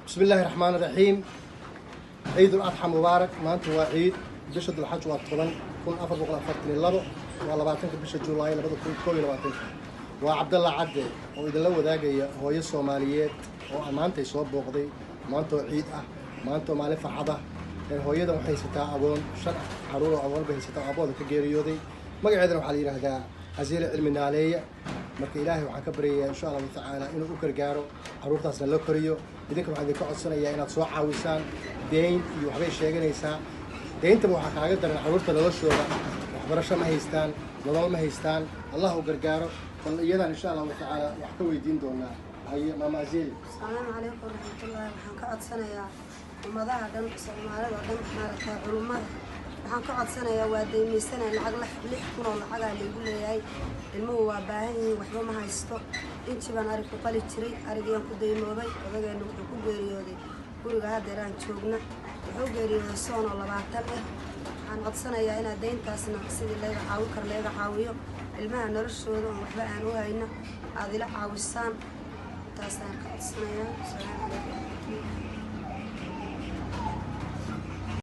بسم الله الرحمن الرحيم. عيد الأضحى مبارك. ما أنت عيد بشهر الحج والطبن كون أفر بقول أفرتني الله والله بعتنك بشهر جولاي لبدو كل بعتنك وعبد الله عدي وإذا لو ذاك هو يسوع ماليات وما أنت يصوب بقضي ما أنت عيد ما أنت مالي فرحة هو يدا وحي ستا أبون شرع حرورة أول به ستا أبون كجيريودي ما قاعدين وحالي هذا عزيل علم عليه marka ilaahay waxaan ka baryayaa insha Allah ta'ala inuu u gargaaro caruurtaasna la koriyo idinka waxaan idinka codsanayaa inaad soo caawisaan deyn iyo waxbay sheeganaysaa deynta waxa kaaga daran caruurta noloshooda waxbarasho ma haystaan nolol ma haystaan Allah u gargaaro bal iyadaan insha Allah ta'ala wax ka weydiin doonaa hay mama Azil Assalaamu alaykum warahmatullahi waxaan ka codsanayaa ummadaha dhan Soomaalida dhan maaragtay culimada waxaan ka codsanayaa waa deemaysanay lacag la xilix kun oo lacag ah lagu leeyahay ilmuhu waa baahan yihiin waxba ma haysto intii baan arig ku qali jiray arigeen ku deemoobay odageena wuxuu ku geeriyooday guriga hadeeraan joogna wuxuu geeriyooday soon oo 20 ah waxaan codsanayaa inaad deyntaasna sidii laga caawin kar laga caawiyo ilmaha noloshooda oo waxba aan u hayna aad ila caawisaan taasaan ka codsanayaa. Assalaamu alaykum.